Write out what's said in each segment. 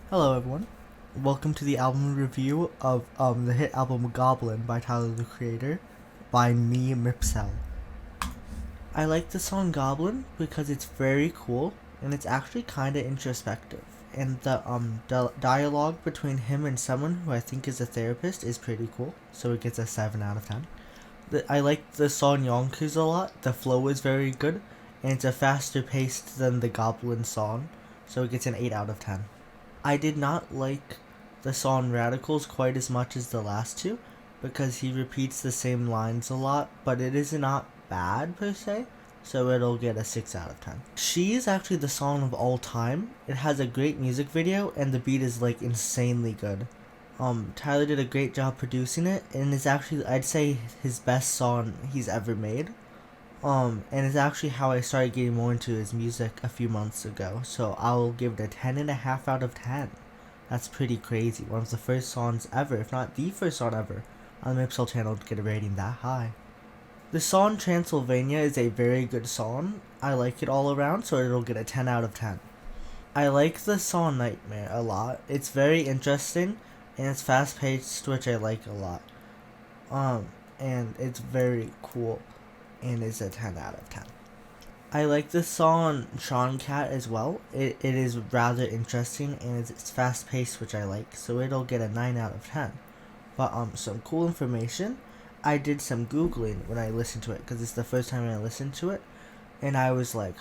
Hello everyone, welcome to the album review of the hit album Goblin by Tyler the Creator by me, Mipsel. I like the song Goblin because it's very cool and it's actually kinda introspective, and the dialogue between him and someone who I think is a therapist is pretty cool, so it gets a 7 out of 10. I like the song Yonkers a lot, the flow is very good, and it's a faster paced than the Goblin song, so it gets an 8 out of 10. I did not like the song Radicals quite as much as the last two because he repeats the same lines a lot, but it is not bad per se, so it'll get a 6 out of 10. She is actually the song of all time. It has a great music video and the beat is like insanely good. Tyler did a great job producing it, and it's actually, I'd say, his best song he's ever made. And it's actually how I started getting more into his music a few months ago, so I'll give it a 10.5 out of 10. That's pretty crazy. One of the first songs ever, if not the first song ever, on the Mipsel channel to get a rating that high. The song Transylvania is a very good song. I like it all around, so it'll get a 10 out of 10. I like the song Nightmare a lot. It's very interesting, and it's fast paced, which I like a lot. And it's very cool, and is a 10 out of 10. I like the song Tron Cat as well. It is rather interesting and it's fast paced, which I like, so it'll get a 9 out of 10. But some cool information. I did some Googling when I listened to it because it's the first time I listened to it, and I was like,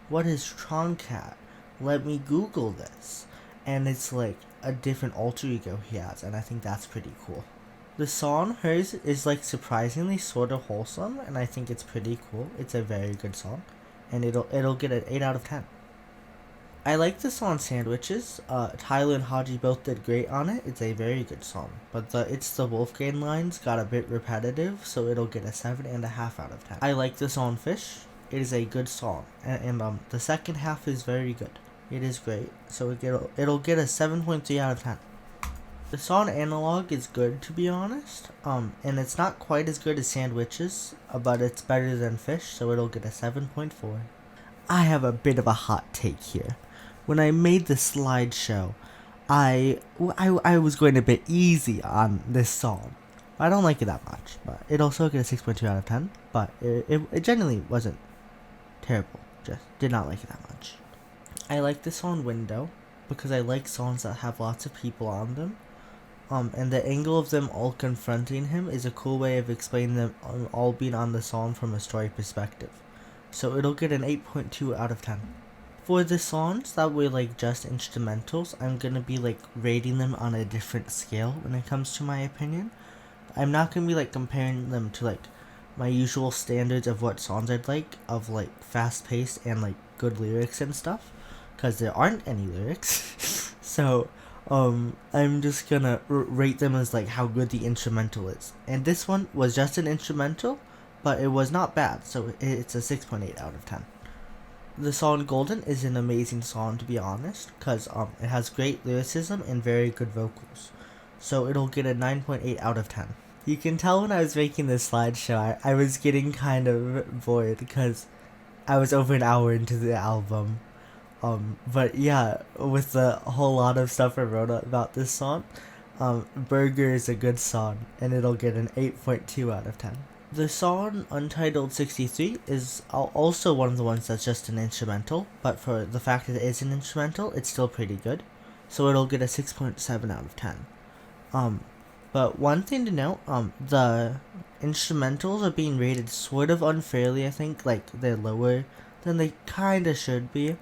what is Tron Cat? Let me Google this. And it's like a different alter ego he has, and I think that's pretty cool. The song, hers, is like surprisingly sort of wholesome, and I think it's pretty cool. It's a very good song, and it'll get an 8 out of 10. I like the song Sandwitches. Tyler and Haji both did great on it. It's a very good song, but It's the Wolfgang lines got a bit repetitive, so it'll get a 7.5 out of 10. I like the song Fish. It is a good song, and the second half is very good. It is great, so it'll get a 7.3 out of 10. The song Analog is good, to be honest, and it's not quite as good as Sandwitches, but it's better than Fish, so it'll get a 7.4. I have a bit of a hot take here. When I made the slideshow, I was going a bit easy on this song. I don't like it that much, but it'll still get a 6.2 out of 10, but it generally wasn't terrible, just did not like it that much. I like the song Window, because I like songs that have lots of people on them. And the angle of them all confronting him is a cool way of explaining them all being on the song from a story perspective. So it'll get an 8.2 out of 10. For the songs that were like just instrumentals, I'm gonna be like rating them on a different scale when it comes to my opinion. I'm not gonna be like comparing them to like my usual standards of what songs I'd like, of like fast paced and like good lyrics and stuff, because there aren't any lyrics. So I'm just gonna rate them as like how good the instrumental is. And this one was just an instrumental, but it was not bad, so it's a 6.8 out of 10. The song Golden is an amazing song, to be honest, because it has great lyricism and very good vocals. So it'll get a 9.8 out of 10. You can tell when I was making this slideshow, I was getting kind of bored because I was over an hour into the album. But yeah, with the whole lot of stuff I wrote about this song, Burger is a good song, and it'll get an 8.2 out of 10. The song Untitled 63 is also one of the ones that's just an instrumental, but for the fact that it is an instrumental, it's still pretty good, so it'll get a 6.7 out of 10. But one thing to note, the instrumentals are being rated sort of unfairly, I think, like they're lower than they kinda should be.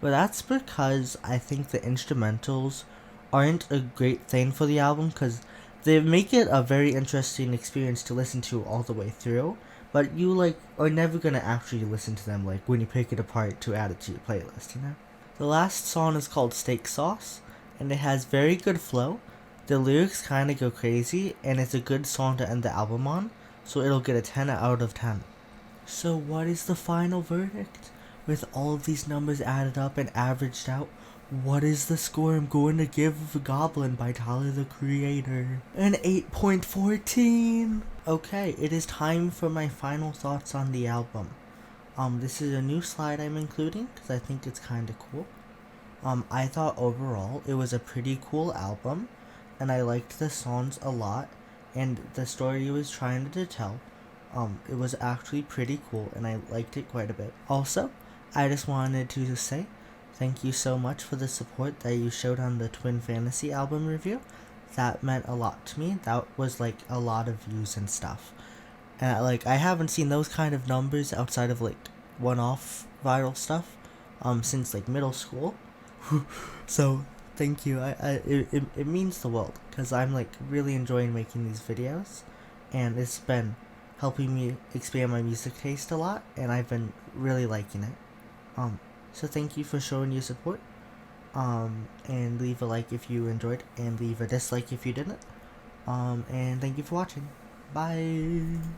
But that's because I think the instrumentals aren't a great thing for the album, because they make it a very interesting experience to listen to all the way through, but you like are never gonna actually listen to them like when you pick it apart to add it to your playlist, you know? The last song is called Steak Sauce, and it has very good flow. The lyrics kinda go crazy, and it's a good song to end the album on, so it'll get a 10 out of 10. So what is the final verdict? With all of these numbers added up and averaged out, what is the score I'm going to give Goblin by Tyler the Creator? An 8.14! Okay, it is time for my final thoughts on the album. This is a new slide I'm including, because I think it's kinda cool. I thought overall it was a pretty cool album, and I liked the songs a lot, and the story it was trying to tell. It was actually pretty cool, and I liked it quite a bit. Also, I just wanted to say thank you so much for the support that you showed on the Twin Fantasy album review. That meant a lot to me. That was like a lot of views and stuff. And like I haven't seen those kind of numbers outside of like one-off viral stuff since like middle school. So thank you. It means the world because I'm like really enjoying making these videos, and it's been helping me expand my music taste a lot, and I've been really liking it. So thank you for showing your support. And leave a like if you enjoyed, and leave a dislike if you didn't. And thank you for watching. Bye.